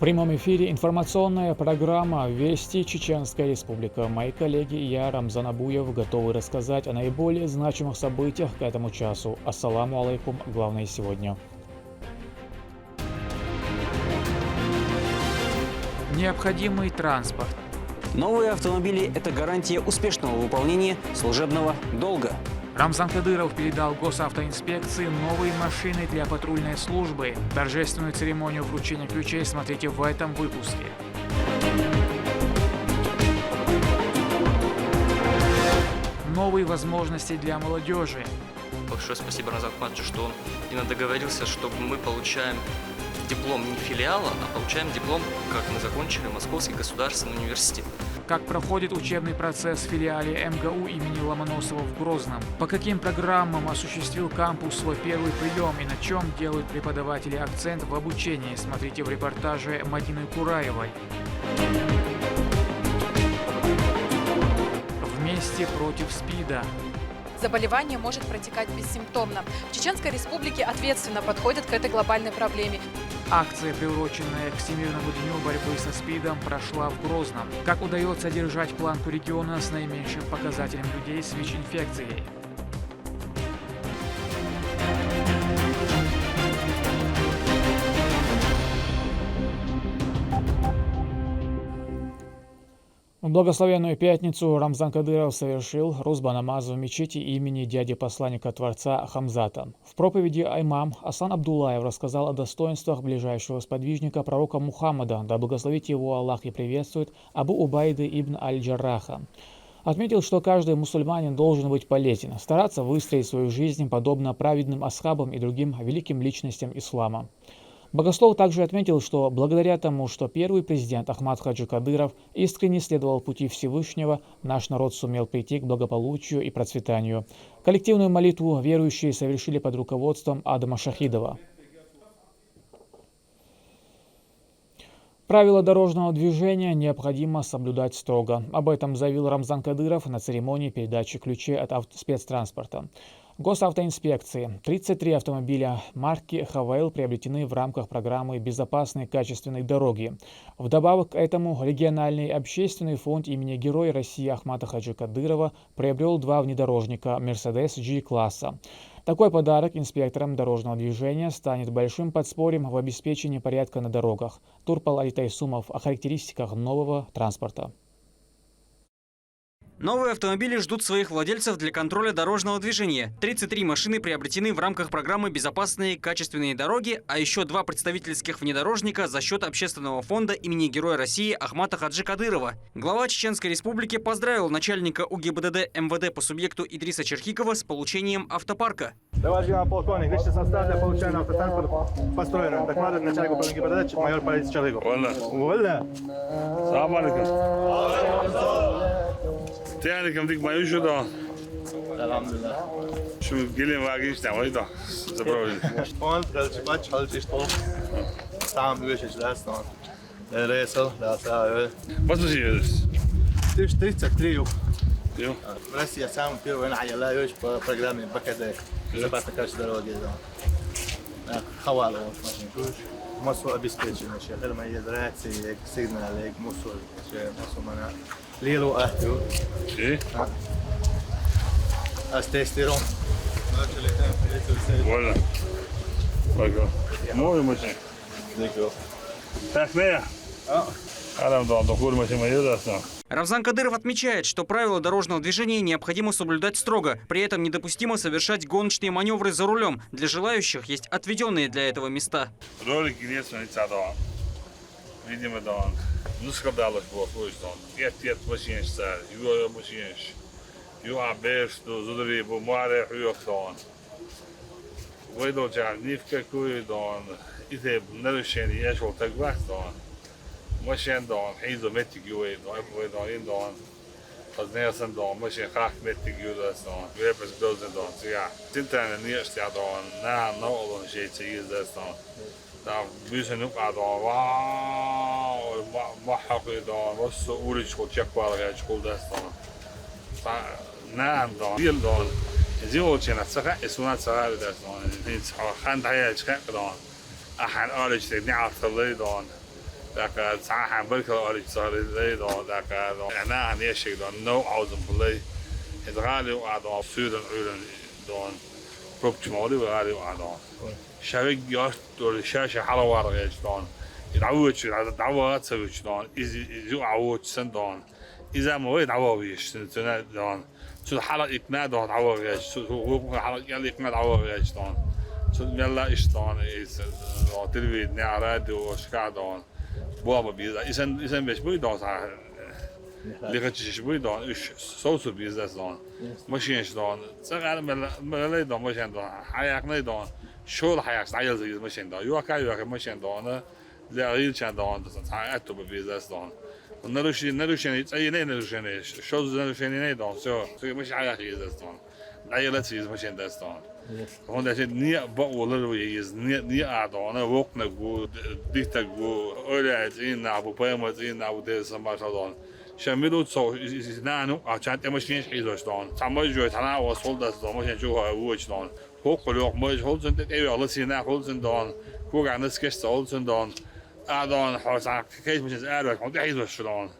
прямом эфире информационная программа «Вести Чеченская Республика». Мои коллеги и я, Рамзан Абуев, готовы рассказать о наиболее значимых событиях к этому часу. Ассаламу алейкум. Главное сегодня. Необходимый транспорт. Новые автомобили – это гарантия успешного выполнения служебного долга. Рамзан Кадыров передал госавтоинспекции новые машины для патрульной службы. Торжественную церемонию вручения ключей смотрите в этом выпуске. Новые возможности для молодежи. Большое спасибо Рамзану Ахматовичу, что он именно договорился, чтобы мы получаем диплом не филиала, а получаем диплом, как мы закончили Московский государственный университет. Как проходит учебный процесс в филиале МГУ имени Ломоносова в Грозном? По каким программам осуществил кампус свой первый прием и на чем делают преподаватели акцент в обучении? Смотрите в репортаже Мадины Кураевой. Вместе против СПИДа. Заболевание может протекать бессимптомно. В Чеченской Республике ответственно подходят к этой глобальной проблеме. Акция, приуроченная к Всемирному дню борьбы со СПИДом, прошла в Грозном. Как удается держать планку региона с наименьшим показателем людей с ВИЧ-инфекцией? В благословенную пятницу Рамзан Кадыров совершил русба-намаз в мечети имени дяди посланника Творца Хамзата. В проповеди имам Асан Абдуллаев рассказал о достоинствах ближайшего сподвижника пророка Мухаммада, да благословит его Аллах и приветствует, Абу Убайды ибн Аль-Джарраха. Отметил, что каждый мусульманин должен быть полезен, стараться выстроить свою жизнь подобно праведным асхабам и другим великим личностям ислама. Богослов также отметил, что благодаря тому, что первый президент Ахмад Хаджи Кадыров искренне следовал пути Всевышнего, наш народ сумел прийти к благополучию и процветанию. Коллективную молитву верующие совершили под руководством Адама Шахидова. Правила дорожного движения необходимо соблюдать строго. Об этом заявил Рамзан Кадыров на церемонии передачи ключей от спецтранспорта. Госавтоинспекции. 33 автомобиля марки «Хаваил» приобретены в рамках программы «Безопасные качественные дороги». Вдобавок к этому региональный общественный фонд имени Героя России Ахмата Хаджи Кадырова приобрел 2 внедорожника «Мерседес G-класса». Такой подарок инспекторам дорожного движения станет большим подспорьем в обеспечении порядка на дорогах. Турпал Алитайсумов о характеристиках нового транспорта. Новые автомобили ждут своих владельцев для контроля дорожного движения. 33 машины приобретены в рамках программы «Безопасные качественные дороги», а еще 2 представительских внедорожника за счет общественного фонда имени Героя России Ахмата Хаджи Кадырова. Глава Чеченской Республики поздравил начальника УГИБДД МВД по субъекту Идриса Черхикова с получением автопарка. Уважаемый полковник, личный состав для получения автотранспорта построен. Докладывает начальник управления ГИБДД майор полиции Черхиков. Вольно. Салам алейкум. Tehnikum dik ma już do. Elhamdülillah. Şu gelin var işte var da. Zabrali. On prelçiba çalıştı. Tam üyeşiz lastan. Reysel lasa. Was muss ich jetzt? Тысяча трио. Jo. В России сам первый нанял по программе БКД. Безопасное качество дороги. Хавала машин. Массу обеспечения. Шагал мои рации, сигналы, массу. Массу мана. Лилу ахту. Şey. Астестерон. Valla. Bak. Mooi maşın. Дико. Tak ne ya? Adam da dokur maşın mı yazarsan. Рамзан Кадыров отмечает, что правила дорожного движения необходимо соблюдать строго. При этом недопустимо совершать гоночные маневры за рулем. Для желающих есть отведенные для этого места. Rolik gidiyorsun hiç adam. Видимо, да. Ну, скандалов было, слышно. Нет, машин стар, его машин. Его обеш, что задали по море, хуёктон. Выйдал чак, ни в какую, дон. И ты нарушение, я шел так вах, дон. Машин, дон, хизо метигюй, дон, дон, ин, дон. Познался, дон, машин хак метигюй, дон. Вепес безден, дон, сега. Тинтане неште, дон, на олон шейце, дон. Там бюсен upp att wow, mahhaku då, och så uritsko checkpala chkolda stan. نعم دون ديال دون زيو تشنا تسخا اسونا تسخا دون خان دايا تشخا دون احد اولج تني عطلي دون Dakar sahan berkel orig sarı don dakar ana anyeşik don no ağzım play. İdgali o adam süren ölen don. Propçmalı ve ali o adam. Şavik yaş dolu şaşı halavar geç don. İdavuç davat savuç don. İzi avuç sen don. İza mı davat geçsin sen don. Şu halak ikna don davat geç. Şu halak gel ikna davat geç don. Şu yalla iş don. O televizyon ne radyo şka don. Baba bizde. İsen beş bu don sa. Ligatçı bu don. Üç sosu bizde don. Maşin don. Sen böyle don maşin don. Ayak ne don. Şol ayak sayılır maşin don. Yok maşin don. Zahir çan don. Sen etto bu bizde don. Neruşen ay ne neruşen. Şol neruşen ne don. So maşin ayak bizde don. Ayılat biz maşin de don. Onda niye bağlar uyuz niye adona vokna gu dikta gu öyle inna bu payamaz inna bu de samaşadon şamilu so nanu açat emeşin hizoston samajö tana o soldas do maşin şu ha uçton hokolo maj holzen de ev alasina holzen don bu ganı skeş holzen don adon hosa keş maşin erwak o de hizoston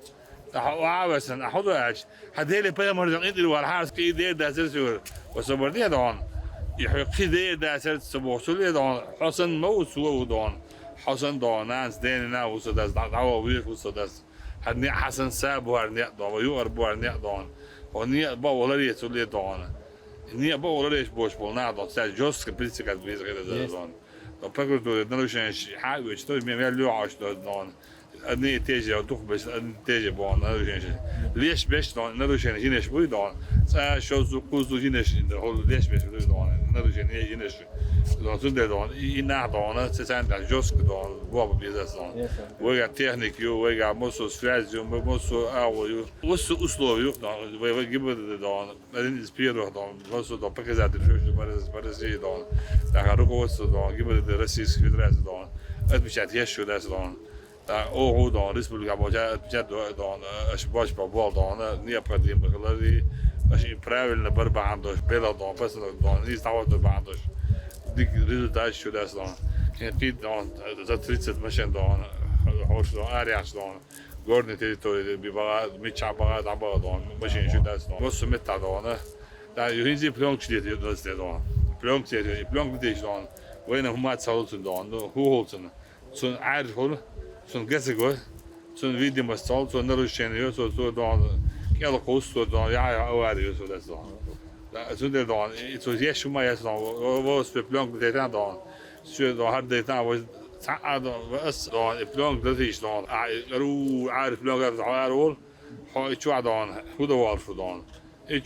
وعاوسن أحضرش هديلي بيمر زقيت الورحاس كي دي داسر سور وصبرتي دون يحقي دي داسر سبوسولي دون حسن موسو دون حسن دون ناس دين نا وسداس دعوة ويف وسداس هدني حسن ساب وهرني دون ويور بوهرني دون وني باولري سولي دون ني باولريش بوش بولنا دون سال جوس كبريتيكات بيز غير دون دون بقولوا نروشن حاجة تو ميلو عاش دون أني تيجي أو تخبز أني تيجي بون نروشن ليش بيش دون نروشن هينش بوي دون شو زوجو هينش هو ليش بيش بوي دون نروشن هينش دون تود دون إنها دون سسان دا جوسك دون بواب بيزاس دون ويجا تكنيك يو ويجا موسو سفازيو موسو أوليو وسو أسلوبيو دون ويجا جيبو دون بعدين إسبيرو دون موسو دون بكزات الفيوش برزي دون دا كاروكو وسو دون جيبو درسيس فيدراس دون أدمشات يشو داس دون او دون ريسبوليكا بوجا بجد دون اش باش بابول دون ني قديم بغلري اش правильно барбандош бела дон пас дон ни става до бандош дик результат шо дас дон кет дон за 30 машин дон хош дон ариаш дон горни территории бибага мича бага да бага дон машин шо дас дон мос мета дон да юринзи плонк дит дас дон плонк дит дон вена хумат саутун дон ху холтун сон ар хол Son gezegö, son vidimos tal, son narushenio, so don kela kosto don ja avarijo so das don. Så det don, så jesu mai don, vos pe plank det don. Så då hade det var då was don, plank det don. Ru عارف plank det har roll. Har ju don, hur det var för don. Ju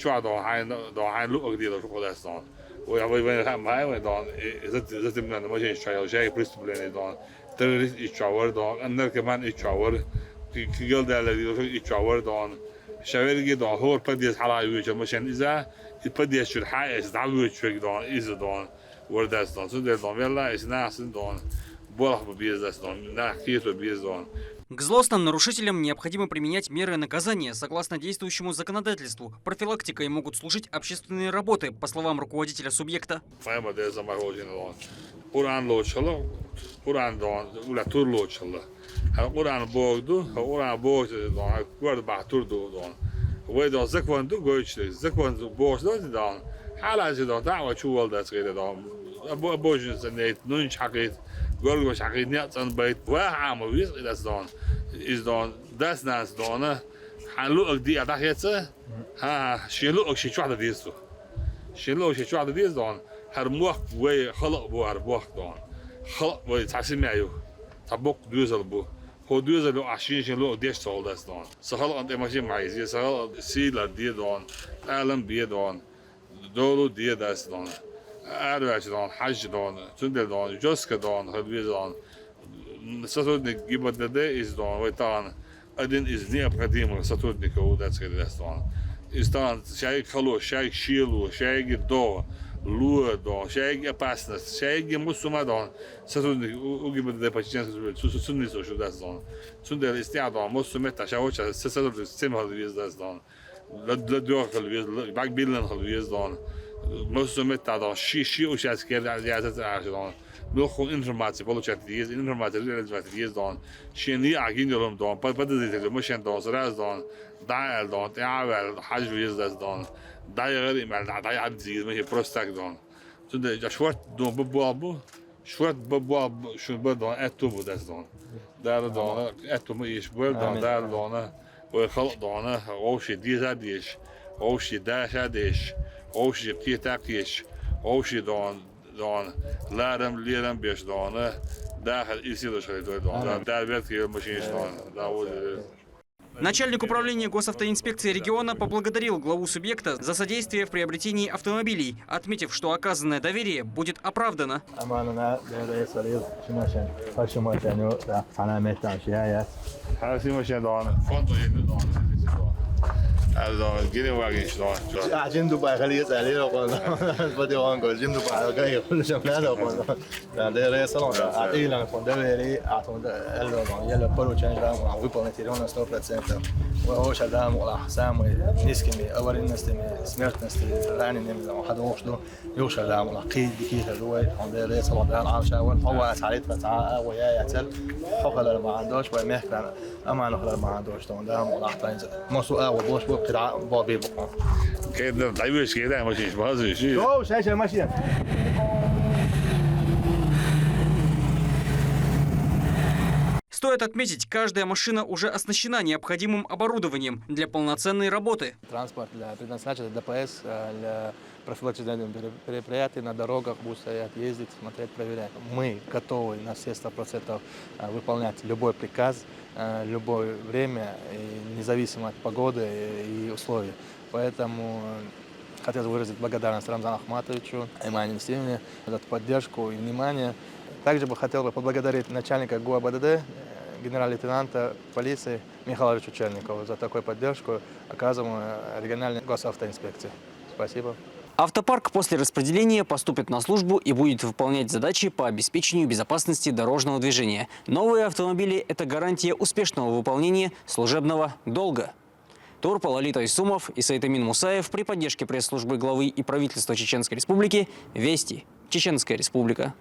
don han look det då det don. Och jag var hem här don, det men det måste ju jag pristuplen don. Terörist içavar don, anlar keman içavar, kigel derler içavar don. شاورجي دون هو بديس حلاي ويش مشان إذا بديس شو الحائس دعوة شو دون إذا دون ورداس دون سودة دون ولا إذا ناس دون بوله ببيز دون نحكي ببيز دون. К злостным нарушителям необходимо применять меры наказания согласно действующему законодательству. Профилактикой могут служить общественные работы, по словам руководителя субъекта. Kur'an boğdu, Kur'an boğdu, Kur'an bahturdu don. Ve don zakvandu goyçlu, zakvandu boğdu don. Hala don dava çuvalda sıkıydı don. Boğun senet, nun şakit, golgo şakit niyatsan bayt. Ve ama biz idas don. İz don, das nas dona. Hanlu akdi adahiyatsa, ha şilu akşi çuada diyesu. Şilu akşi çuada diyes don. Her muak ve halak bu her muak don. Halak ve tasimiyo. Tabuk düzel bu. هو دوزة لو عشرين لو ديش صول داس دون سهل أنت ماشي معيزية سهل سيلر دي دون عالم بيه دون دولو دي داس دون أربعة دون حج دون تندل دون جوسك دون هالبيه دون ساتودني جيبت ده إز دون ويتان أدين إز نيا قديم ساتودني كهو داس كده داس دون إز دون شاي خلو شاي شيلو شاي دو lua don, chegue a pasnas, chegue musuma don, satudni ugi de pacienza sunni so shu das don. Sunde istia don, musume ta shawocha sasadur semhal viz das don. La dur khal viz, bak bilan khal viz don. Musume ta don, shi u shas ker azat don. Milchon informatie, получать есть, информация реализовать есть дон. Шени агин делом дон, подозрительно, мужчин дон, сразу дон, да, дон, تعال حاجة есть дон, да, غير ما да, عبدي, ما هي просто так дон. Туда шварт дон бабу, шварт бабу, شو بدون أتو بدس دون. دار دون أتو ما إيش بدون دار دون وخلق دون أو شيء ديش أو شيء داش أو شيء قيتاقيش أو شيء دون لارم بيش دون داخل يصير شيء دون دار بيت ماشينش دون Начальник управления госавтоинспекции региона поблагодарил главу субъекта за содействие в приобретении автомобилей, отметив, что оказанное доверие будет оправдано. هذا ماشين دون فندق دون هذا جيني واقيش دون عجين دبي خليه يسأل ليه بدي وانقول جين دبي جاي كل شيء لا لا ده رئيس الله أعطيه لنا فندق لي أعطون يلا برو change ده ويبقى نتيرون ستوب لتسنتر وهو شدام ولا حسام نسكمي أول الناس تمي سمعت ناس راني نمي لو حد وش ده يوش شدام ولا قيد بكيه هذوي عند رئيس الله ده عارف شاول هو أسعد فتاة ويا يعتل حقل ما عندوش وما يحكي أما نخلى ما عندوش ده ولا حتى مسؤول وبوش قطعة بابي بقى. كده تعيش كده ماشيش بهزر شيء. أوه شاشة ماشية. Стоит отметить, каждая машина уже оснащена необходимым оборудованием для полноценной работы. Транспорт предназначен для ДПС, для профилактических мероприятий на дорогах, будут стоять, ездить, смотреть, проверять. Мы готовы на все 100% выполнять любой приказ, любое время, независимо от погоды и условий. Поэтому хотел выразить благодарность Рамзану Ахматовичу и Майе Евстифовне за поддержку и внимание. Также бы хотел поблагодарить начальника ГУАБДД, генерал-лейтенанта полиции Михаила Черникову за такую поддержку, оказываемую региональной госавтоинспекции. Спасибо. Автопарк после распределения поступит на службу и будет выполнять задачи по обеспечению безопасности дорожного движения. Новые автомобили – это гарантия успешного выполнения служебного долга. Турпа, Лолита Исумов и Сайтамин Мусаев при поддержке пресс-службы главы и правительства Чеченской Республики «Вести. Чеченская Республика».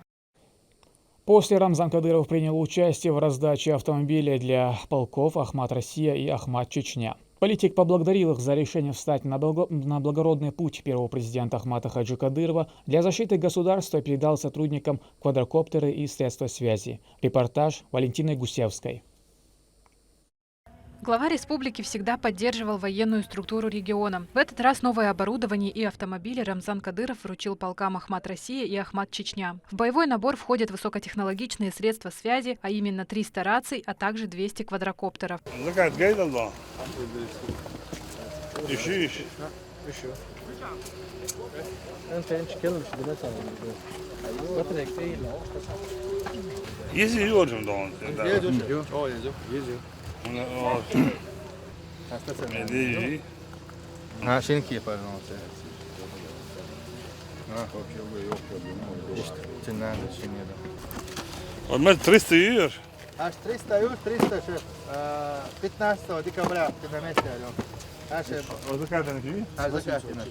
После Рамзан Кадыров принял участие в раздаче автомобилей для полков «Ахмат Россия» и «Ахмат Чечня». Политик поблагодарил их за решение встать на благородный путь первого президента Ахмата Хаджи Кадырова для защиты государства и передал сотрудникам квадрокоптеры и средства связи. Репортаж Валентины Гусевской. Глава республики всегда поддерживал военную структуру региона. В этот раз новое оборудование и автомобили Рамзан Кадыров вручил полкам «Ахмат Россия» и «Ахмат Чечня». В боевой набор входят высокотехнологичные средства связи, а именно 300 раций, а также 200 квадрокоптеров. Шинки, пожалуйста. Что надо, что не надо. Вот 300 евро. Аж 300 евро, 300, шеф. 15 декабря ты на месте, Алён. Шеф. Вот такая деньги? Закажите на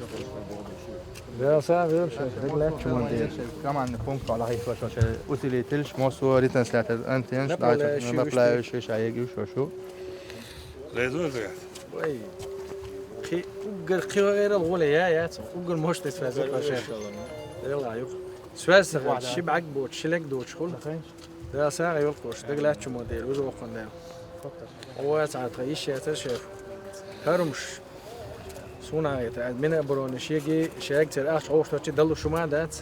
ده ساعة شيخ رجلك شو منديل كمان بونكت على هيك شو أوتيلي تلش موسو ريتن سلاتة أنتين ما بلاش شيء شيء شو لازم زكاة وي خي وقر خيو غير الغولية وقر مش تسفازك شيخ يلا يوخ سفاز شبعك بوت شلك دوت خل ده ساعة يلقوش رجلك شو منديل وزو قندام هو ساعة تعيش يا تشوف هرمش سونا من برون شيء شيء كتير أخش عوش ترتي دلوا شو ما دات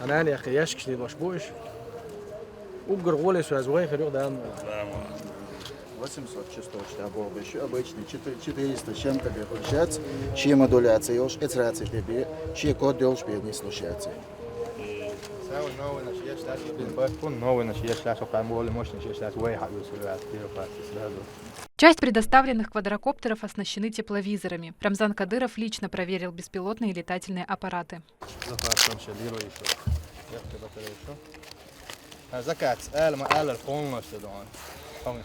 أنا يا أخي يشك لي بشبوش وقر غولي سوازوي خليه ده 800 штабов, еще обычный 400 с чем-то получается, чьи модуляции, уж эти рации тебе, чьи код делаешь, не случается. Часть предоставленных квадрокоптеров оснащены тепловизорами. Рамзан Кадыров лично проверил беспилотные летательные аппараты.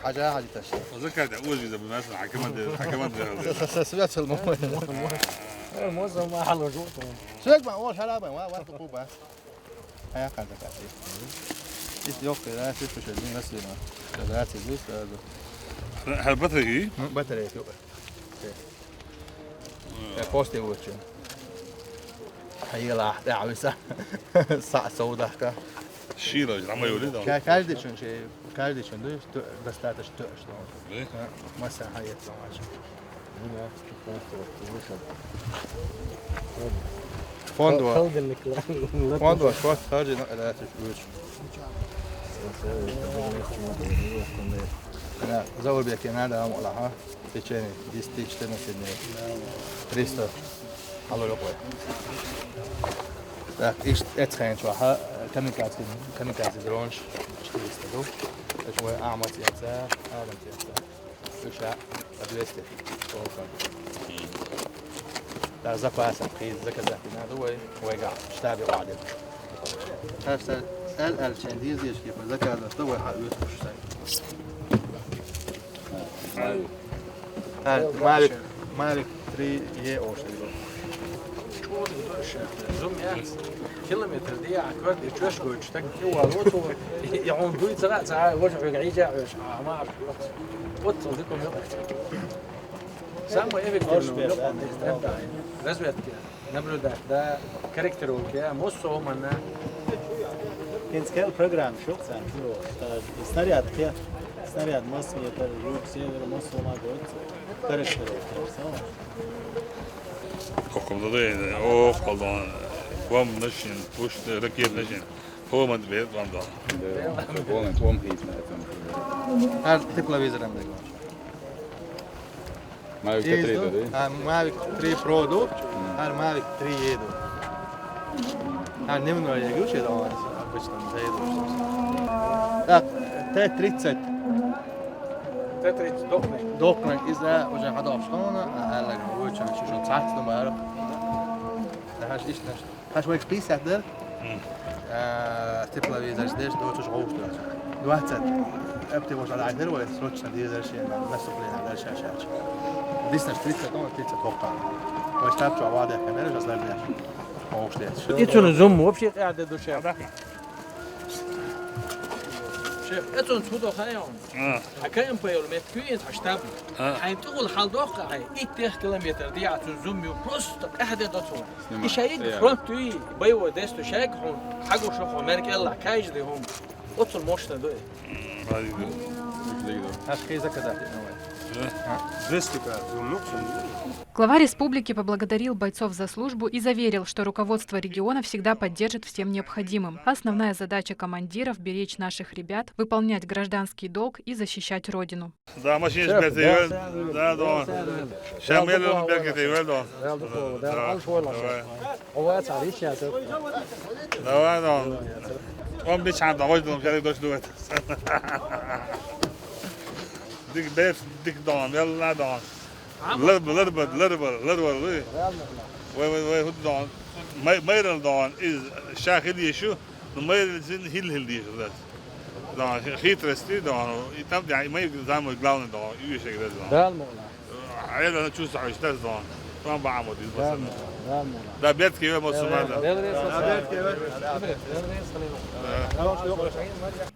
حاجة تشتغل. وذكرت أول إذا بالمثل حكمت سمعت الموضوع. الموزع ما حل وجوده. شو ما أول حلابة ما طبوبة. Ayak kaldı kaçtı. Hiç yok ya, hiç bir şey değil nasıl ya? Kadar çizmiş lazım. هالبطريقة Batarya yok. Post diye uçuyor. Hayırlı dağılsa sağ solda ka. شيلة عم يولد Kardeşin kardeşin de достаточно точно. إيه؟ Masa hayat savaşı. Fond var. Fond var. Fond harcı لا تشوش. أنا زور بيك أنا ولا ها تيجي ديستيش تنسيني ريستا على الوقت لا إيش أتخين شو ها كم كاتي درونش اشتريستا دو شو أعمل تيسا أعمل تيسا وشاء أدريستي لا زكاة أسم خيز زكاة زكاة هو ويقع اشتابي قاعدين هذا ال شنديز يشكي فزكاة تطوع حلوة مش مالك 3 او زوم كيلومتر دي عكرد يتشوش قوش تك هو الوتو يعون دوي ترى وجهه يعيجا ما اعرف وتصل ديكم يقف سامو ايفيك رزويت نبلو ده كاركتر وكده موسو منا Finska program çok sen. Snaryad kıya. Snaryad mas yeter. Yok sever mas olma göt. Karakter olsa. حكم ضدي أو قلدان قام نشين وش ركيب نشين هو ما تبيت قلدان Her tipla vizerem de gör. Mavic 3 Pro do. Her Mavic 3 Edo. Her ne numara ya göç edo обычно заеду. Так, Т-30. Т-30 دقنك دوقنك إذا وجه حدا أبشطانة قال لك هو شو شو صحت ما يعرف ده هاش إيش نشت هاش ويك بيس هذا تبلا فيزا جديش دو تش غوش دو واحد أبتي وش على عذر ولا سلوتش ندير ذا الشيء الناس تقولين هذا الشيء شاش ديس نشت 30 دون 30 توقع وش تابع عوادة كمان جالس لنا غوش ده يتون زوم وبشي قاعد دو شيء شيخ اتون تودو خيون حكاين بايول متكوين تشتاب حين تقول حال دوقع 80 كيلومتر دي عتون زوم بروست احد دتون يشايد فرونت توي بايو ديستو شاك هون حقو شوفو امريكا يلا كايج دي هم اتون موشنا دو هاش خيزة كذا Глава республики поблагодарил бойцов за службу и заверил, что руководство региона всегда поддержит всем необходимым. Основная задача командиров – беречь наших ребят, выполнять гражданский долг и защищать Родину. ده ماشي يشبه تيوال ده شامل بيرك تيوال ده ده قام بيش عند وجده مش عارف دوش دوت ديك بيت ديك دون يلا دون لربل وي هو دون مايرل دون إز شاخل يشو مايرل زين هيل يشو ده دون خيط رستي دون يتم يعني ما يقدر ما يقلاون دون يوشك ده دون ده المولا عيله أنا شو سعيش ده دون طبعا بعمود بس ده بيت كيف مصمم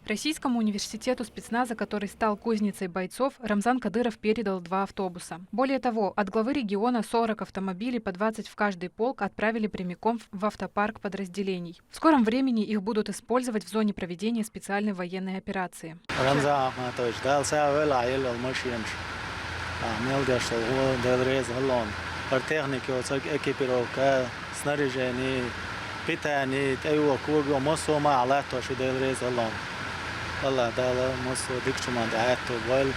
Российскому университету спецназа, который стал кузницей бойцов, Рамзан Кадыров передал 2 автобуса. Более того, от главы региона 40 автомобилей по 20 в каждый полк отправили прямиком в автопарк подразделений. В скором времени их будут использовать в зоне проведения специальной военной операции. بتاني أيوة كوبي ومصو ما علاتو شو دايل ريز الله والله دالا مصو ديكشو ما دعاتو بول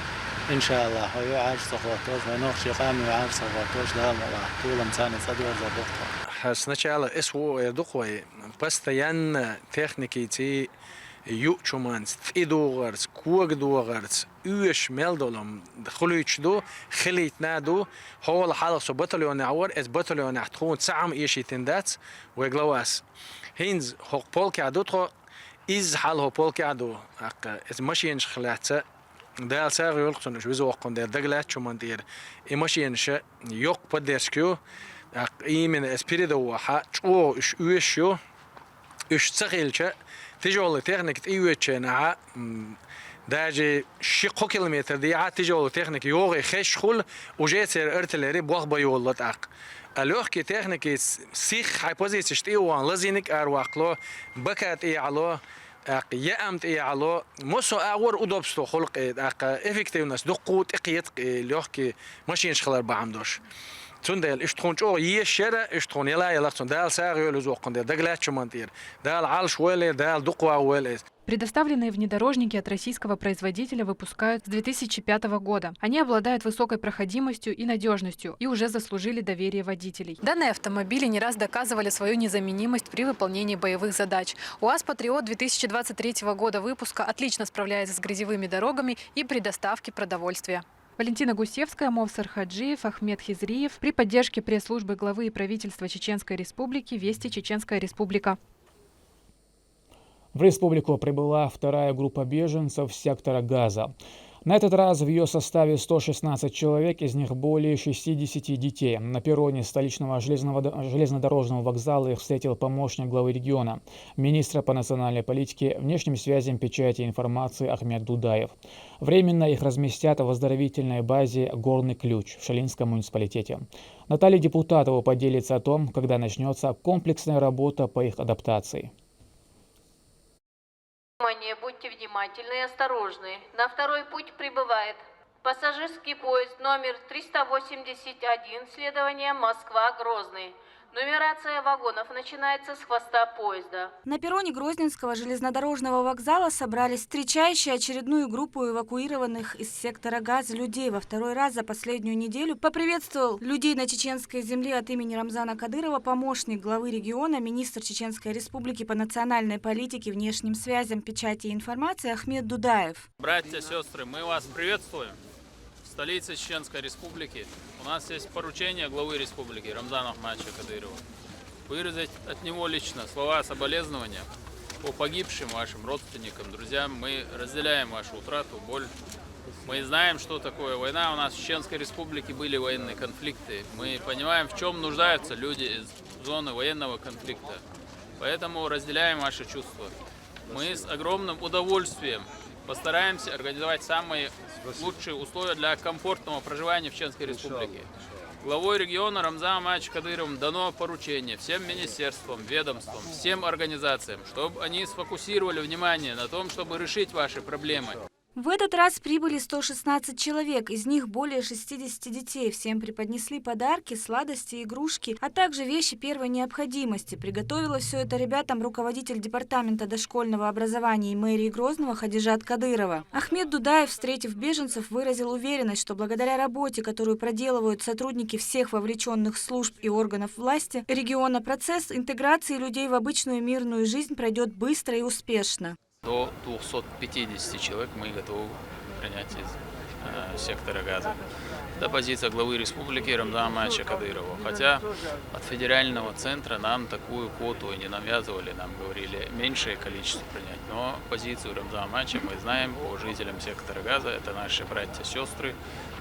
إن شاء الله هو يعرف صفاتوش ونخشي قامي يعرف صفاتوش لا الله طول مساني صدور زبطها сначала СВО يدقوي постоянно техники يوتشومانس إدوغرس كوغدوغرس üyeş meldolum خليش دو خليت نادو هو الحالة سو بطليون عور اس بطليون تكون سعم إيشي تندات ويغلواس هينز هو بولك عدو إز حال هو بولك عدو اس ماشينش خلاتة دال ساغ يلقصن شو بيزو وقن دير دغلات شو من دير اي ماشينش يوق بديسكيو إيمن اسبيريدو وحا شو إيشيو اشتغل تجول تكنيك ايوتشنا داجي شق كيلومتر دي عاد تجول تكنيك يوغي خشخل وجيتر ارتلري بوخ بيولت اق الوخ كي تكنيك سيخ هايبوزيس شتيوان لازينك ارواقلو بكات اي علو اق يامت اي علو موسو اور ودوبستو خلق اق افكتيفنس دقوت اقيت لوخ كي ماشين شخلر بعمدوش تندل اشتخونشو يشرا اشتخون يلا تندل ساغيو لزوقن دغلاتش مانتير دال عالش ويل دال دقوا ويل. Предоставленные внедорожники от российского производителя выпускают с 2005 года. Они обладают высокой проходимостью и надежностью и уже заслужили доверие водителей. Данные автомобили не раз доказывали свою незаменимость при выполнении боевых задач. УАЗ «Патриот» 2023 года выпуска отлично справляется с грязевыми дорогами и при доставке продовольствия. Валентина Гусевская, Мовсар Хаджиев, Ахмед Хизриев при поддержке пресс-службы главы и правительства Чеченской Республики «Вести Чеченская Республика». В республику прибыла вторая группа беженцев с сектора Газа. На этот раз в ее составе 116 человек, из них более 60 детей. На перроне столичного железнодорожного вокзала их встретил помощник главы региона, министра по национальной политике, внешним связям, печати и информации Ахмед Дудаев. Временно их разместят в оздоровительной базе «Горный ключ» в Шалинском муниципалитете. Наталья Депутатова поделится о том, когда начнется комплексная работа по их адаптации. Будьте внимательны и осторожны. На второй путь прибывает пассажирский поезд номер 381, следование Москва-Грозный. Нумерация вагонов начинается с хвоста поезда. На перроне Грозненского железнодорожного вокзала собрались встречающие очередную группу эвакуированных из сектора Газа людей. Во второй раз за последнюю неделю поприветствовал людей на чеченской земле от имени Рамзана Кадырова помощник главы региона, министр Чеченской Республики по национальной политике, внешним связям, печати и информации Ахмед Дудаев. Братья, сестры, мы вас приветствуем в столице Чеченской Республики. У нас есть поручение главы республики Рамзана Ахмадовича Кадырова выразить от него лично слова соболезнования по погибшим вашим родственникам, друзьям. Мы разделяем вашу утрату, боль. Мы знаем, что такое война. У нас в Чеченской Республике были военные конфликты. Мы понимаем, в чем нуждаются люди из зоны военного конфликта. Поэтому разделяем ваши чувства. Мы с огромным удовольствием постараемся организовать самые лучшие условия для комфортного проживания в Чеченской Республике. Главой региона Рамзаном Ахмадовичем Кадыровым дано поручение всем министерствам, ведомствам, всем организациям, чтобы они сфокусировали внимание на том, чтобы решить ваши проблемы. В этот раз прибыли 116 человек, из них более 60 детей. Всем преподнесли подарки, сладости, игрушки, а также вещи первой необходимости. Приготовила все это ребятам руководитель департамента дошкольного образования и мэрии Грозного Хадижат Кадырова. Ахмед Дудаев, встретив беженцев, выразил уверенность, что благодаря работе, которую проделывают сотрудники всех вовлеченных служб и органов власти региона, процесс интеграции людей в обычную мирную жизнь пройдет быстро и успешно. До 250 человек мы готовы принять из сектора Газа. Это позиция главы республики Рамзана Ахмадовича Кадырова. Хотя от федерального центра нам такую квоту и не навязывали, нам говорили меньшее количество принять. Но позицию Рамзана Ахмадовича мы знаем по жителям сектора Газа. Это наши братья и сестры,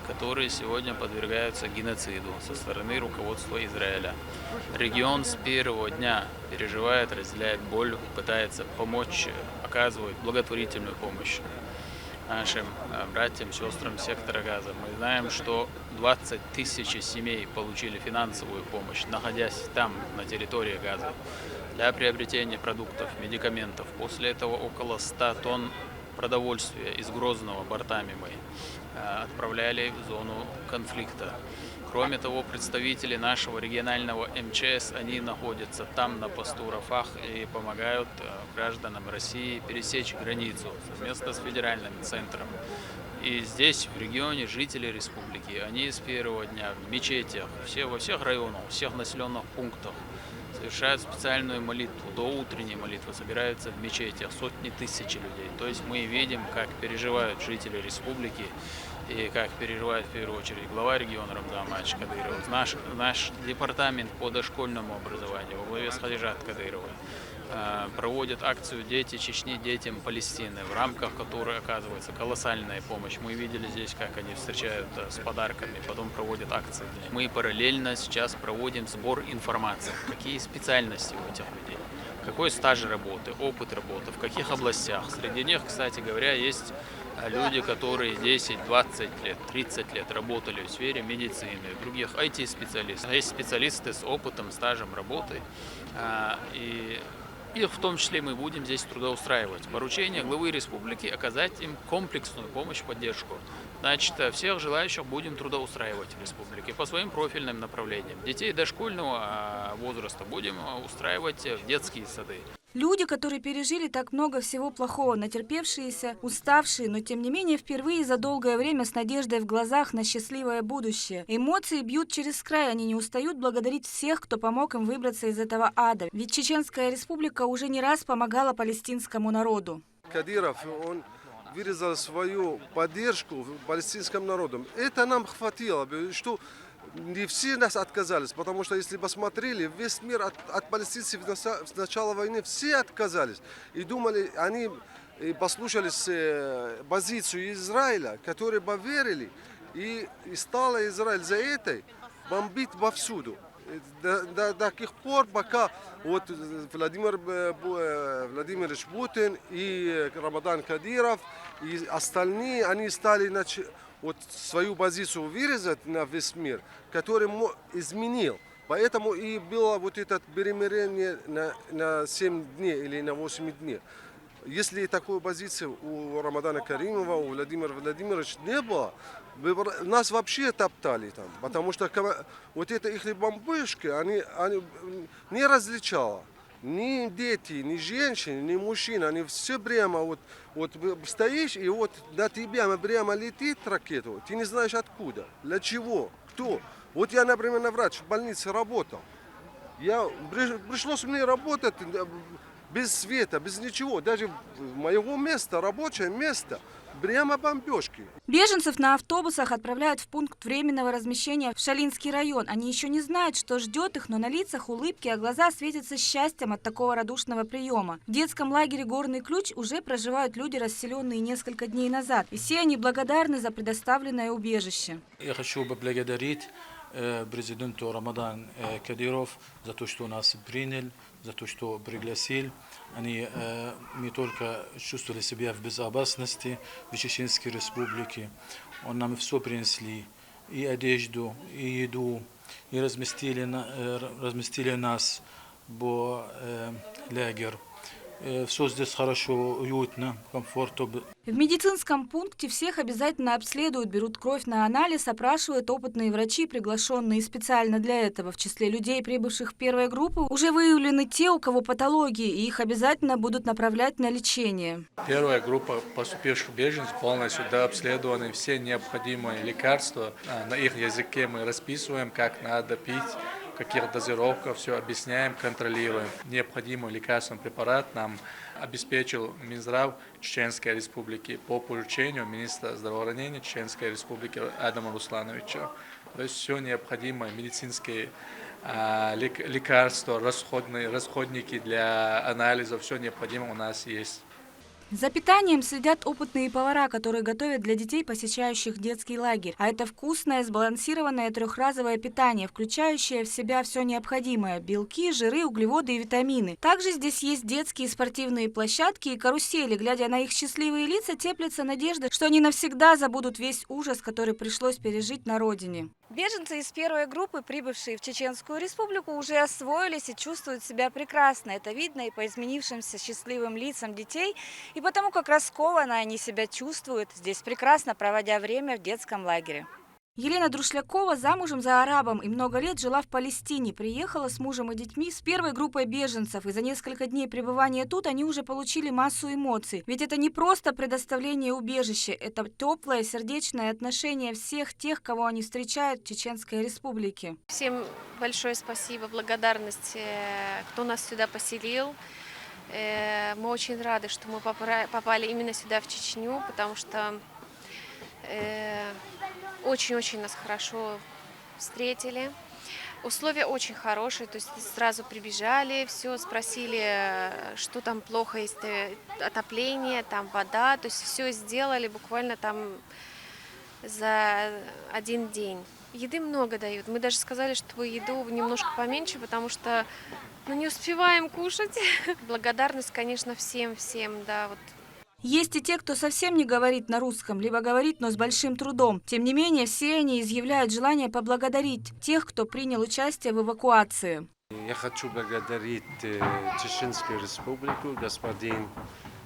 которые сегодня подвергаются геноциду со стороны руководства Израиля. Регион с первого дня переживает, разделяет боль, пытается помочь, оказывает благотворительную помощь нашим братьям, сестрам сектора Газа. Мы знаем, что 20 тысяч семей получили финансовую помощь, находясь там, на территории Газа, для приобретения продуктов, медикаментов. После этого около 100 тонн продовольствия из Грозного бортами мы отправляли в зону конфликта. Кроме того, представители нашего регионального МЧС, они находятся там на посту Рафах и помогают гражданам России пересечь границу совместно с федеральным центром. И здесь, в регионе, жители республики, они с первого дня в мечетях, во всех районах, в всех населенных пунктах совершают специальную молитву, до утренней молитвы, собираются в мечетях сотни тысяч людей. То есть мы видим, как переживают жители республики и как переживает в первую очередь глава региона Рамзан Ахмадович Кадыров. Наш департамент по дошкольному образованию во главе с Хадижат Кадыровой проводит акцию «Дети Чечни детям Палестины», в рамках которой оказывается колоссальная помощь. Мы видели здесь, как они встречают с подарками, потом проводят акции. Мы параллельно сейчас проводим сбор информации, какие специальности у этих людей, какой стаж работы, опыт работы, в каких областях. Среди них, кстати говоря, есть люди, которые 10, 20 лет, 30 лет работали в сфере медицины, других IT-специалистов. Есть специалисты с опытом, стажем работы. И их в том числе мы будем здесь трудоустраивать. Поручение главы республики оказать им комплексную помощь, поддержку. Значит, всех желающих будем трудоустраивать в республике по своим профильным направлениям. Детей дошкольного возраста будем устраивать в детские сады. Люди, которые пережили так много всего плохого, натерпевшиеся, уставшие, но тем не менее впервые за долгое время с надеждой в глазах на счастливое будущее. Эмоции бьют через край, они не устают благодарить всех, кто помог им выбраться из этого ада. Ведь Чеченская республика уже не раз помогала палестинскому народу. Кадыров, он выразил свою поддержку палестинскому народу. Это нам хватило, что не все нас отказались, потому что если посмотрели, весь мир от палестинцев с начала войны все отказались. И думали, они послушались позицию Израиля, которые поверили, и стало Израиль за это бомбить повсюду. До тех пор, пока вот Владимир Владимирович Путин и Рамадан Кадыров и остальные, они стали вот свою позицию вырезать на весь мир, который изменил. Поэтому и было вот это перемирение на 7 дней или на 8 дней. Если такой позиции у Рамадана Каримова, у Владимира Владимировича не было, нас вообще топтали там, потому что вот это их бомбышки, они не различала. Ни дети, ни женщины, ни мужчины, они все прямо вот стоишь, и вот до тебя прямо летит ракета, ты не знаешь откуда, для чего, кто. Вот я, например, на врач в больнице работал. Пришлось мне работать без света, без ничего. Даже моего места, рабочее место, прямо бомбежки. Беженцев на автобусах отправляют в пункт временного размещения в Шалинский район. Они еще не знают, что ждет их, но на лицах улыбки, а глаза светятся счастьем от такого радушного приема. В детском лагере «Горный ключ» уже проживают люди, расселенные несколько дней назад. И все они благодарны за предоставленное убежище. Я хочу поблагодарить президенту Рамадан Кадыров за то, что нас принял, за то, что пригласил. Мы только чувствовали себя в безопасности в Чеченской республике. Он нам все принесли, и одежду, и еду, и разместили нас в лагерь. Все здесь хорошо, уютно, комфортно. В медицинском пункте всех обязательно обследуют, берут кровь на анализ, опрашивают опытные врачи, приглашенные специально для этого. В числе людей, прибывших в первой группы, уже выявлены те, у кого патологии, и их обязательно будут направлять на лечение. Первая группа поступивших беженцев полностью обследованы, все необходимые лекарства. На их языке мы расписываем, как надо пить, в каких дозировках, все объясняем, контролируем. Необходимый лекарственный препарат нам обеспечил Минздрав Чеченской Республики по поручению министра здравоохранения Чеченской Республики Адама Руслановича. То есть все необходимое медицинские лекарства, расходники для анализа, все необходимое у нас есть. За питанием следят опытные повара, которые готовят для детей, посещающих детский лагерь. А это вкусное, сбалансированное трехразовое питание, включающее в себя все необходимое – белки, жиры, углеводы и витамины. Также здесь есть детские спортивные площадки и карусели. Глядя на их счастливые лица, теплится надежда, что они навсегда забудут весь ужас, который пришлось пережить на родине. Беженцы из первой группы, прибывшие в Чеченскую республику, уже освоились и чувствуют себя прекрасно. Это видно и по изменившимся счастливым лицам детей, и потому как раскованно они себя чувствуют здесь, прекрасно проводя время в детском лагере. Елена Друшлякова замужем за арабом и много лет жила в Палестине. Приехала с мужем и детьми с первой группой беженцев. И за несколько дней пребывания тут они уже получили массу эмоций. Ведь это не просто предоставление убежища, это теплое, сердечное отношение всех тех, кого они встречают в Чеченской республике. Всем большое спасибо, благодарность, кто нас сюда поселил. Мы очень рады, что мы попали именно сюда, в Чечню, потому что очень-очень нас хорошо встретили. Условия очень хорошие, то есть сразу прибежали, все спросили, что там плохо, есть отопление, там вода, то есть все сделали буквально там за один день. Еды много дают. Мы даже сказали, что еду немножко поменьше, потому что не успеваем кушать. Благодарность, конечно, всем, да, вот. Есть и те, кто совсем не говорит на русском, либо говорит, но с большим трудом. Тем не менее, все они изъявляют желание поблагодарить тех, кто принял участие в эвакуации. Я хочу благодарить Чеченскую республику, господин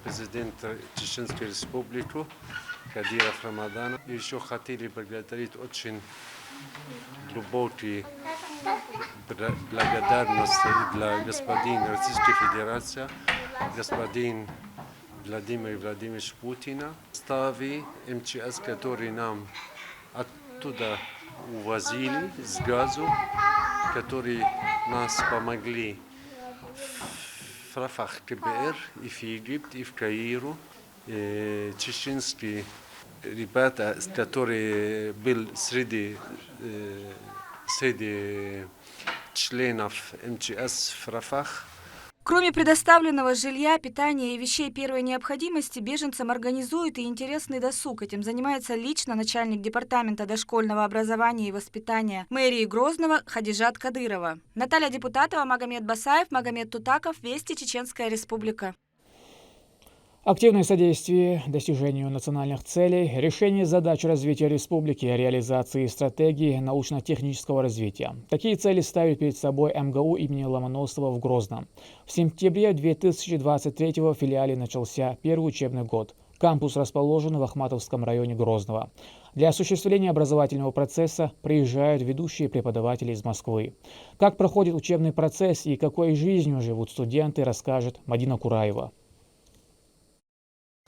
президент Чеченской республики Кадиров Рамадан. И еще хотели благодарить очень глубокие благодарности для господина Российской Федерации, господин Владимир Владимирович Путина. Стави МЧС, которые нам оттуда увозили с газу, которые нас помогли в Рафах, КБР, и в Египте, и в Каиру. Чеченские ребята, которые были среди членов МЧС в Рафах. Кроме предоставленного жилья, питания и вещей первой необходимости, беженцам организуют и интересный досуг. Этим занимается лично начальник департамента дошкольного образования и воспитания мэрии Грозного Хадижат Кадырова. Наталья Депутатова, Магомед Басаев, Магомед Тутаков, Вести, Чеченская Республика. Активное содействие достижению национальных целей, решение задач развития республики, реализации стратегии научно-технического развития. Такие цели ставит перед собой МГУ имени Ломоносова в Грозном. В сентябре 2023 в филиале начался первый учебный год. Кампус расположен в Ахматовском районе Грозного. Для осуществления образовательного процесса приезжают ведущие преподаватели из Москвы. Как проходит учебный процесс и какой жизнью живут студенты, расскажет Мадина Кураева.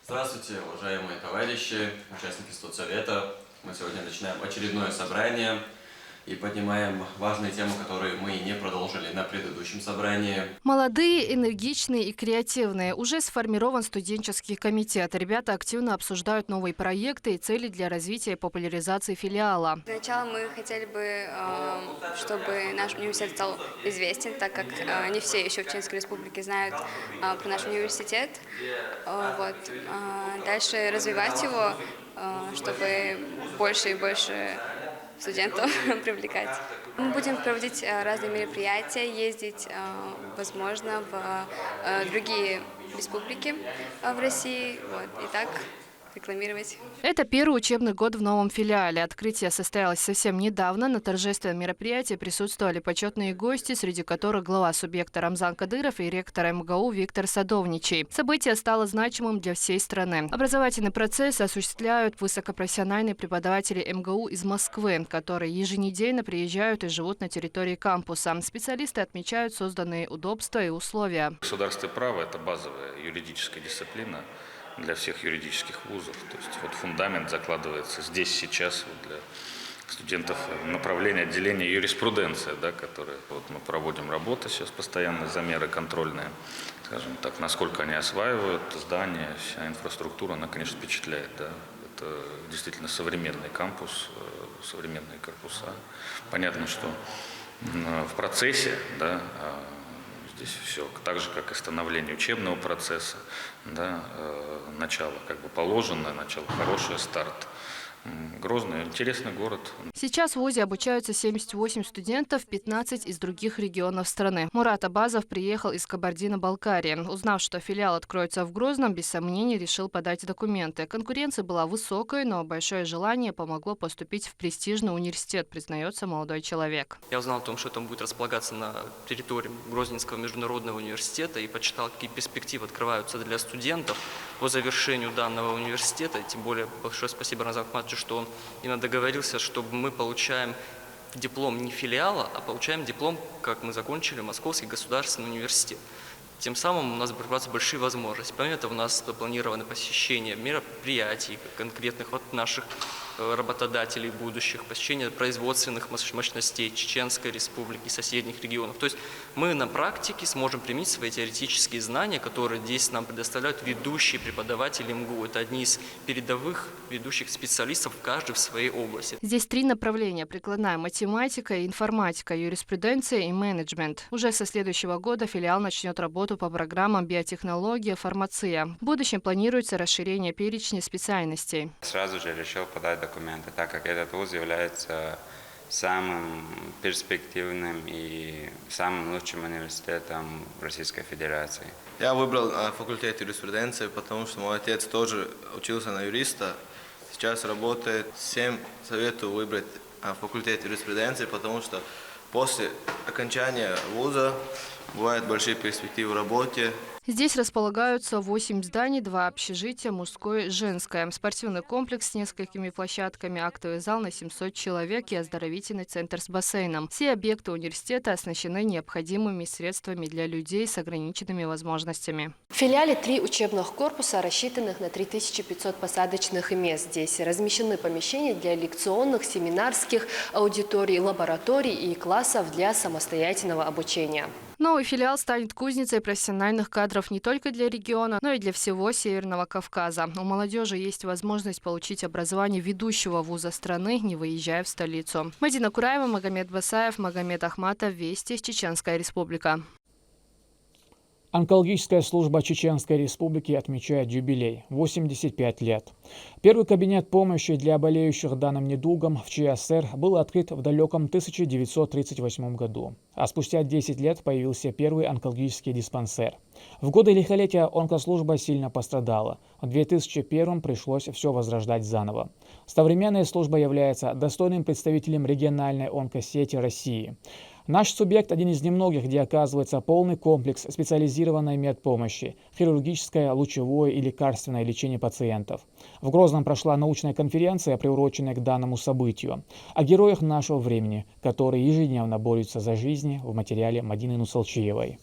Здравствуйте, уважаемые товарищи, участники студсовета. Мы сегодня начинаем очередное собрание и поднимаем важные темы, которые мы не продолжили на предыдущем собрании. Молодые, энергичные и креативные. Уже сформирован студенческий комитет. Ребята активно обсуждают новые проекты и цели для развития и популяризации филиала. Сначала мы хотели бы, чтобы наш университет стал известен, так как не все еще в Чеченской Республике знают про наш университет. Вот. Дальше развивать его, чтобы больше и больше студентов привлекать. Мы будем проводить разные мероприятия, ездить, возможно, в другие республики в России, вот, и так рекламировать. Это первый учебный год в новом филиале. Открытие состоялось совсем недавно. На торжественном мероприятии присутствовали почетные гости, среди которых глава субъекта Рамзан Кадыров и ректор МГУ Виктор Садовничий. Событие стало значимым для всей страны. Образовательный процесс осуществляют высокопрофессиональные преподаватели МГУ из Москвы, которые еженедельно приезжают и живут на территории кампуса. Специалисты отмечают созданные удобства и условия. Государственное право – это базовая юридическая дисциплина для всех юридических вузов. То есть вот фундамент закладывается здесь, сейчас вот для студентов направления отделения юриспруденция, да, которые вот мы проводим работы сейчас, постоянные замеры контрольные, скажем так, насколько они осваивают здания, вся инфраструктура, она, конечно, впечатляет. Да. Это действительно современный кампус, современные корпуса. Понятно, что в процессе, да, здесь все так же, как и становление учебного процесса, да, начало как бы положено, начало хорошее, старт. Грозный, интересный город. Сейчас в ВУЗе обучаются 78 студентов, 15 из других регионов страны. Мурат Абазов приехал из Кабардино-Балкарии. Узнав, что филиал откроется в Грозном, без сомнений решил подать документы. Конкуренция была высокой, но большое желание помогло поступить в престижный университет, признается молодой человек. Я узнал о том, что там будет располагаться на территории Грозненского международного университета и почитал, какие перспективы открываются для студентов по завершению данного университета. Тем более большое спасибо Рамзану Ахматовичу, что он именно договорился, чтобы мы получаем диплом не филиала, а получаем диплом, как мы закончили Московский государственный университет. Тем самым у нас открываются большие возможности. Помимо этого у нас запланировано посещение мероприятий конкретных вот наших работодателей будущих, посещение производственных мощностей Чеченской Республики, соседних регионов. То есть мы на практике сможем применить свои теоретические знания, которые здесь нам предоставляют ведущие преподаватели МГУ. Это одни из передовых ведущих специалистов, каждый в своей области. Здесь 3 направления: прикладная математика, информатика, юриспруденция и менеджмент. Уже со следующего года филиал начнет работу по программам биотехнология, фармация. В будущем планируется расширение перечня специальностей. Сразу же решил подать документы, так как этот вуз является самым перспективным и самым лучшим университетом Российской Федерации. Я выбрал факультет юриспруденции, потому что мой отец тоже учился на юриста, сейчас работает. Всем советую выбрать факультет юриспруденции, потому что после окончания вуза бывают большие перспективы в работе. Здесь располагаются 8 зданий, 2 общежития, мужское и женское, спортивный комплекс с несколькими площадками, актовый зал на 700 человек и оздоровительный центр с бассейном. Все объекты университета оснащены необходимыми средствами для людей с ограниченными возможностями. В филиале 3 учебных корпуса, рассчитанных на 3500 посадочных мест. Здесь размещены помещения для лекционных, семинарских аудиторий, лабораторий и классов для самостоятельного обучения. Новый филиал станет кузницей профессиональных кадров не только для региона, но и для всего Северного Кавказа. У молодежи есть возможность получить образование ведущего вуза страны, не выезжая в столицу. Мадина Кураева, Магомед Басаев, Магомед Ахматов, Вести, Чеченская Республика. Онкологическая служба Чеченской Республики отмечает юбилей – 85 лет. Первый кабинет помощи для болеющих данным недугом в ЧСР был открыт в далеком 1938 году. А спустя 10 лет появился первый онкологический диспансер. В годы лихолетия онкослужба сильно пострадала. В 2001 пришлось все возрождать заново. Современная служба является достойным представителем региональной онкосети России. Наш субъект один из немногих, где оказывается полный комплекс специализированной медпомощи, хирургическое, лучевое и лекарственное лечение пациентов. В Грозном прошла научная конференция, приуроченная к данному событию, о героях нашего времени, которые ежедневно борются за жизни, в материале Мадины Нусалчиевой.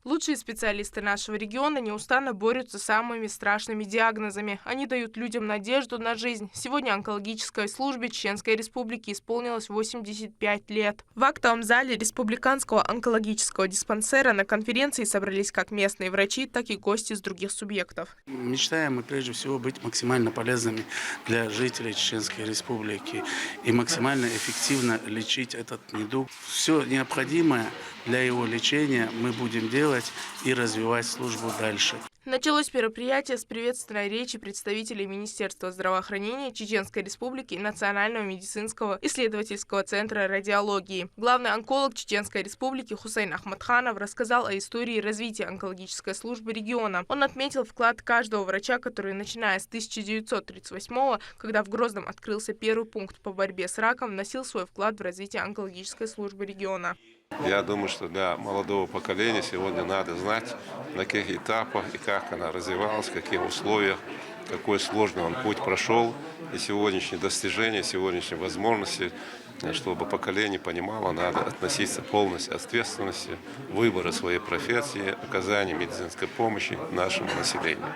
Лучшие специалисты нашего региона неустанно борются с самыми страшными диагнозами. Они дают людям надежду на жизнь. Сегодня онкологической службе Чеченской Республики исполнилось 85 лет. В актовом зале Республиканского онкологического диспансера на конференции собрались как местные врачи, так и гости из других субъектов. Мечтаем мы прежде всего быть максимально полезными для жителей Чеченской Республики и максимально эффективно лечить этот недуг. Все необходимое для его лечения мы будем делать и развивать службу дальше. Началось мероприятие с приветственной речи представителей Министерства здравоохранения Чеченской Республики и Национального медицинского исследовательского центра радиологии. Главный онколог Чеченской Республики Хусейн Ахматханов рассказал о истории развития онкологической службы региона. Он отметил вклад каждого врача, который, начиная с 1938-го, когда в Грозном открылся первый пункт по борьбе с раком, вносил свой вклад в развитие онкологической службы региона. Я думаю, что для молодого поколения сегодня надо знать, на каких этапах и как она развивалась, в каких условиях, какой сложный он путь прошел. И сегодняшние достижения, сегодняшние возможности, чтобы поколение понимало, надо относиться полностью ответственности, выбора своей профессии, оказания медицинской помощи нашему населению.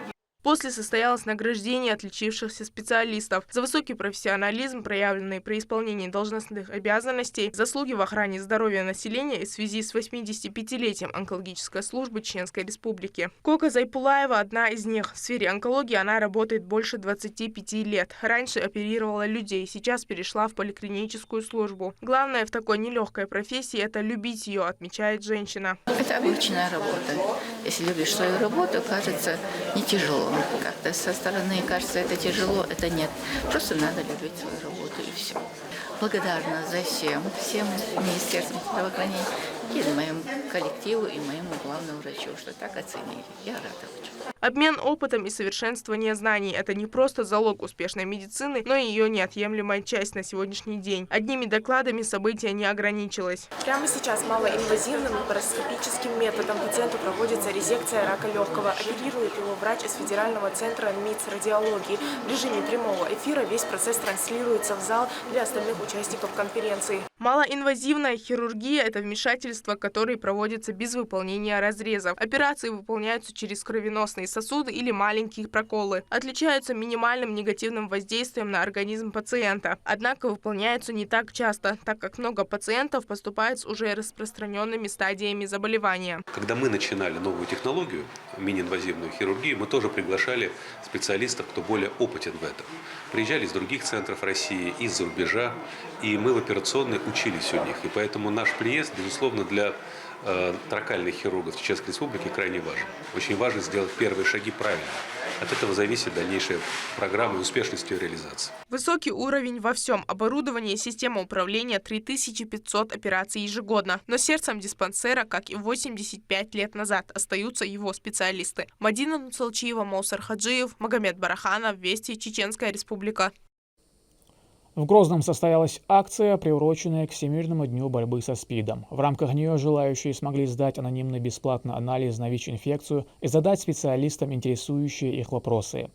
После состоялось награждение отличившихся специалистов за высокий профессионализм, проявленный при исполнении должностных обязанностей, заслуги в охране здоровья населения и в связи с 85-летием онкологической службы Чеченской Республики. Кока Зайпулаева – одна из них. В сфере онкологии она работает больше 25 лет. Раньше оперировала людей, сейчас перешла в поликлиническую службу. Главное в такой нелегкой профессии – это любить ее, отмечает женщина. Это обычная работа. Если любишь свою работу, кажется, не тяжело. Как-то со стороны кажется, это тяжело, это нет. Просто надо любить свою работу и все. Благодарна за всем Министерству здравоохранения и моему коллективу, и моему главному врачу, что так оценили. Я рада очень. Обмен опытом и совершенствование знаний – это не просто залог успешной медицины, но и ее неотъемлемая часть на сегодняшний день. Одними докладами события не ограничилось. Прямо сейчас малоинвазивным лапароскопическим методом пациенту проводится резекция рака легкого. Оперирует его врач из Федерального центра МИЦ радиологии. В режиме прямого эфира весь процесс транслируется в зал для остальных участников конференции. Малоинвазивная хирургия – это вмешательство, которое проводится без выполнения разрезов. Операции выполняются через кровеносные сосуды или маленькие проколы. Отличаются минимальным негативным воздействием на организм пациента. Однако выполняются не так часто, так как много пациентов поступают с уже распространенными стадиями заболевания. Когда мы начинали новую технологию, мини-инвазивную хирургию, мы тоже приглашали специалистов, кто более опытен в этом. Приезжали из других центров России, из-за рубежа, и мы в операционной учились у них. И поэтому наш приезд, безусловно, для торакальных хирургов Чеченской Республики крайне важен. Очень важно сделать первые шаги правильно. От этого зависит дальнейшая программа и успешность ее реализации. Высокий уровень во всем. Оборудование и система управления 3500 операций ежегодно. Но сердцем диспансера, как и 85 лет назад, остаются его специалисты. Мадина Нуцалчиева, Моусар Хаджиев, Магомед Бараханов, Вести, Чеченская Республика. В Грозном состоялась акция, приуроченная к Всемирному дню борьбы со СПИДом. В рамках нее желающие смогли сдать анонимно бесплатно анализ на ВИЧ-инфекцию и задать специалистам интересующие их вопросы.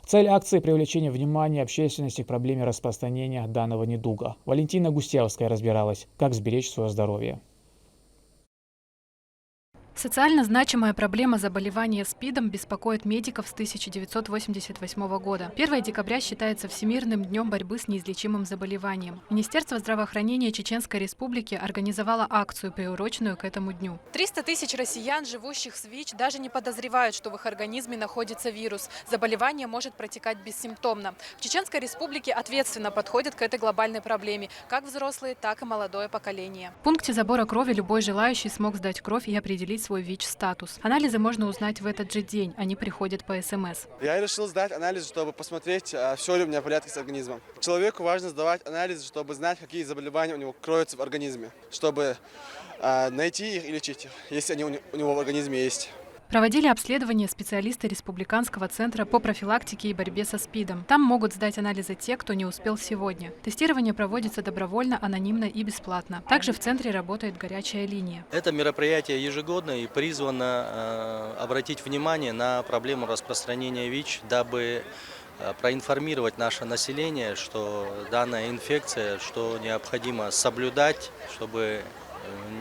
Цель акции – привлечение внимания общественности к проблеме распространения данного недуга. Валентина Густевская разбиралась, как сберечь свое здоровье. Социально значимая проблема заболевания СПИДом беспокоит медиков с 1988 года. 1 декабря считается Всемирным днем борьбы с неизлечимым заболеванием. Министерство здравоохранения Чеченской Республики организовало акцию, приуроченную к этому дню. 300 тысяч россиян, живущих с ВИЧ, даже не подозревают, что в их организме находится вирус. Заболевание может протекать бессимптомно. В Чеченской Республике ответственно подходят к этой глобальной проблеме как взрослые, так и молодое поколение. В пункте забора крови любой желающий смог сдать кровь и определить свой ВИЧ-статус. Анализы можно узнать в этот же день, они приходят по СМС. Я решил сдать анализ, чтобы посмотреть, все ли у меня в порядке с организмом. Человеку важно сдавать анализы, чтобы знать, какие заболевания у него кроются в организме, чтобы найти их и лечить их, если они у него в организме есть. Проводили обследование специалисты Республиканского центра по профилактике и борьбе со СПИДом. Там могут сдать анализы те, кто не успел сегодня. Тестирование проводится добровольно, анонимно и бесплатно. Также в центре работает горячая линия. Это мероприятие ежегодное и призвано обратить внимание на проблему распространения ВИЧ, дабы проинформировать наше население, что данная инфекция, что необходимо соблюдать, чтобы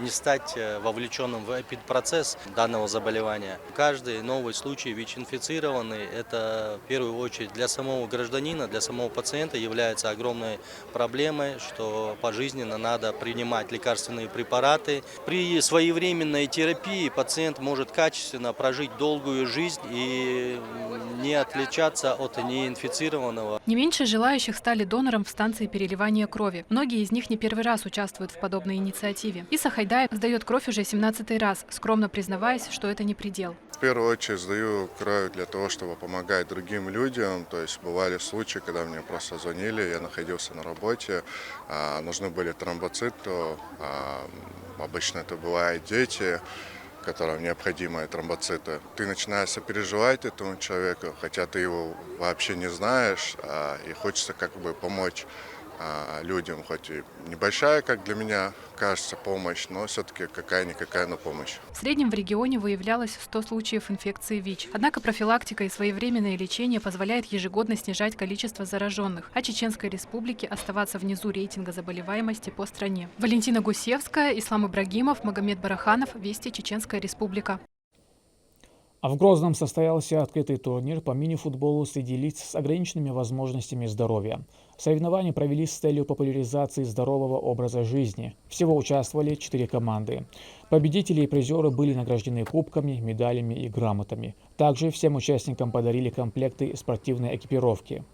не стать вовлеченным в эпидпроцесс данного заболевания. Каждый новый случай ВИЧ-инфицированный – это в первую очередь для самого гражданина, для самого пациента является огромной проблемой, что пожизненно надо принимать лекарственные препараты. При своевременной терапии пациент может качественно прожить долгую жизнь и не отличаться от неинфицированного. Не меньше желающих стали донором в станции переливания крови. Многие из них не первый раз участвуют в подобной инициативе. Иса Хайдаев сдает кровь уже 17-й раз, скромно признаваясь, что это не предел. В первую очередь сдаю кровь для того, чтобы помогать другим людям. То есть бывали случаи, когда мне просто звонили, я находился на работе, нужны были тромбоциты, обычно это бывают дети, которым необходимы тромбоциты. Ты начинаешь сопереживать этому человеку, хотя ты его вообще не знаешь, и хочется как бы помочь людям, хоть и небольшая, как для меня кажется, помощь, но все-таки какая-никакая, но помощь. В среднем в регионе выявлялось 100 случаев инфекции ВИЧ. Однако профилактика и своевременное лечение позволяет ежегодно снижать количество зараженных, а Чеченской Республике оставаться внизу рейтинга заболеваемости по стране. Валентина Гусевская, Ислам Ибрагимов, Магомед Бараханов, Вести, Чеченская Республика. А в Грозном состоялся открытый турнир по мини-футболу среди лиц с ограниченными возможностями здоровья. Соревнования провелись с целью популяризации здорового образа жизни. Всего участвовали 4 команды. Победители и призеры были награждены кубками, медалями и грамотами. Также всем участникам подарили комплекты спортивной экипировки.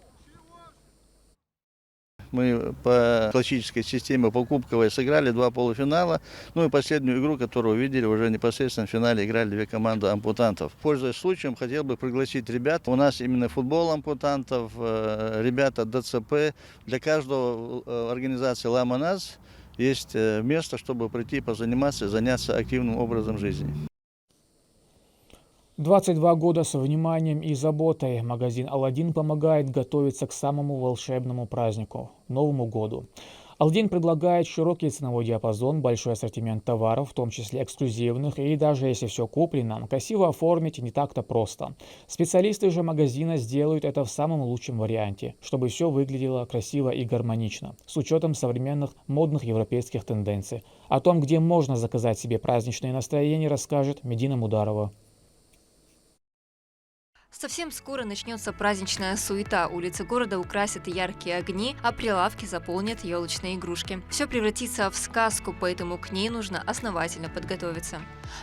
Мы по классической системе покубковой сыграли 2 полуфинала. Ну и последнюю игру, которую увидели, уже непосредственно в финале играли 2 команды ампутантов. Пользуясь случаем, хотел бы пригласить ребят. У нас именно футбол ампутантов, ребята ДЦП. Для каждого организации «Ламаназ» есть место, чтобы прийти позаниматься, заняться активным образом жизни. 22 года со вниманием и заботой магазин «Аладдин» помогает готовиться к самому волшебному празднику – Новому году. «Аладдин» предлагает широкий ценовой диапазон, большой ассортимент товаров, в том числе эксклюзивных, и даже если все куплено, красиво оформить не так-то просто. Специалисты же магазина сделают это в самом лучшем варианте, чтобы все выглядело красиво и гармонично, с учетом современных модных европейских тенденций. О том, где можно заказать себе праздничное настроение, расскажет Медина Мударова. Совсем скоро начнется праздничная суета. Улицы города украсят яркие огни, а прилавки заполнят елочные игрушки. Все превратится в сказку, поэтому к ней нужно основательно подготовиться.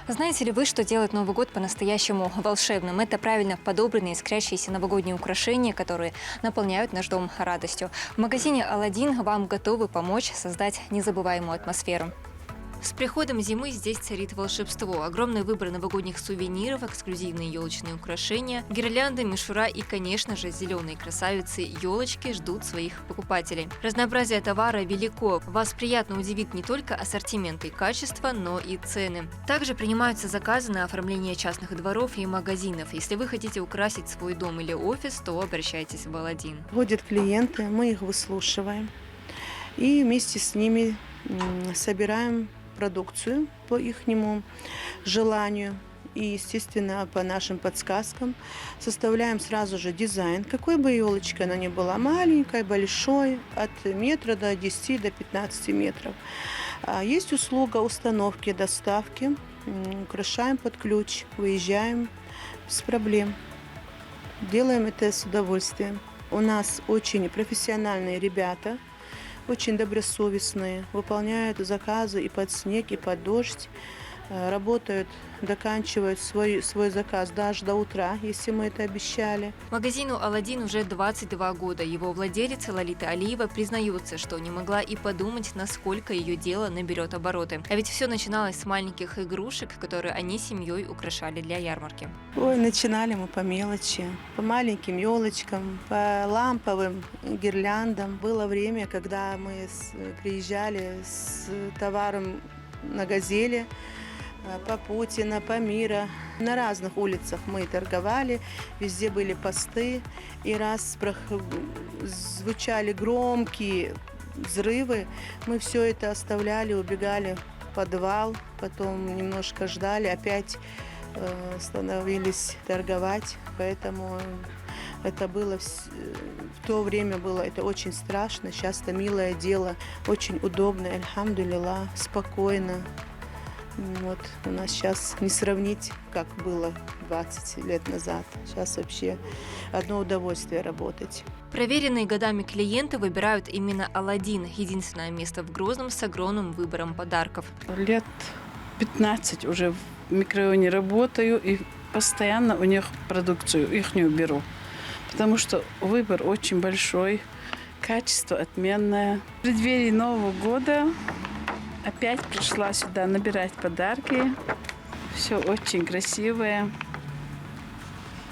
Знаете ли вы, что делает Новый год по-настоящему волшебным? Это правильно подобранные искрящиеся новогодние украшения, которые наполняют наш дом радостью. В магазине «Аладдин» вам готовы помочь создать незабываемую атмосферу. С приходом зимы здесь царит волшебство. Огромный выбор новогодних сувениров, эксклюзивные елочные украшения, гирлянды, мишура и, конечно же, зеленые красавицы елочки ждут своих покупателей. Разнообразие товара велико. Вас приятно удивит не только ассортимент и качество, но и цены. Также принимаются заказы на оформление частных дворов и магазинов. Если вы хотите украсить свой дом или офис, то обращайтесь в Аладдин. Ходят клиенты, мы их выслушиваем и вместе с ними собираем продукцию по ихнему желанию и, естественно, по нашим подсказкам составляем сразу же дизайн, какой бы елочка она ни была, маленькой, большой, от метра до 10 до 15 метров. Есть услуга установки, доставки, украшаем под ключ, выезжаем без проблем. Делаем это с удовольствием. У нас очень профессиональные ребята, очень добросовестные, выполняют заказы и под снег, и под дождь, работают, доканчивают свой заказ даже до утра, если мы это обещали. Магазину «Аладдин» уже 22 года. Его владелица Лолита Алиева признается, что не могла и подумать, насколько ее дело наберет обороты. А ведь все начиналось с маленьких игрушек, которые они с семьей украшали для ярмарки. Ой, начинали мы по мелочи, по маленьким елочкам, по ламповым гирляндам. Было время, когда мы приезжали с товаром на «Газели», по Путина, по Мира. На разных улицах мы торговали, везде были посты. И раз звучали громкие взрывы, мы все это оставляли, убегали в подвал, потом немножко ждали, опять становились торговать. Поэтому это было в то время это очень страшно. Сейчас это милое дело, очень удобно, альхамдулилlah, спокойно. Вот у нас сейчас не сравнить, как было 20 лет назад. Сейчас вообще одно удовольствие работать. Проверенные годами клиенты выбирают именно «Аладдин» – единственное место в Грозном с огромным выбором подарков. Лет 15 уже в микрорайоне работаю и постоянно у них продукцию ихнюю беру. Потому что выбор очень большой, качество отменное. В преддверии Нового года опять пришла сюда набирать подарки. Все очень красивое.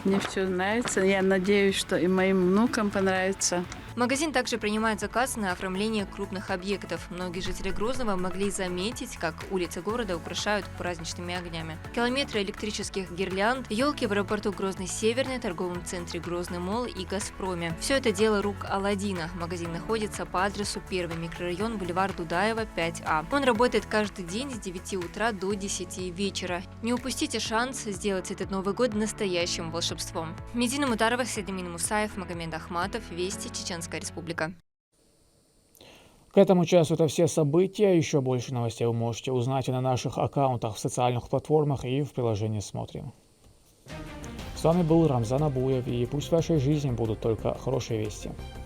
Мне все нравится. Я надеюсь, что и моим внукам понравится. Магазин также принимает заказы на оформление крупных объектов. Многие жители Грозного могли заметить, как улицы города украшают праздничными огнями. Километры электрических гирлянд, елки в аэропорту Грозный-Северный, торговом центре Грозный Молл и Газпроме. Все это дело рук «Аладдина». Магазин находится по адресу 1 микрорайон, бульвар Дудаева, 5А. Он работает каждый день с 9 утра до 10 вечера. Не упустите шанс сделать этот Новый год настоящим волшебством. Медина Мутарова, Седимин Мусаев, Магомед Ахматов, Вести, Чеченская Республика. К этому часу это все события. Еще больше новостей вы можете узнать и на наших аккаунтах в социальных платформах и в приложении «Смотрим». С вами был Рамзан Абуев, и пусть в вашей жизни будут только хорошие вести.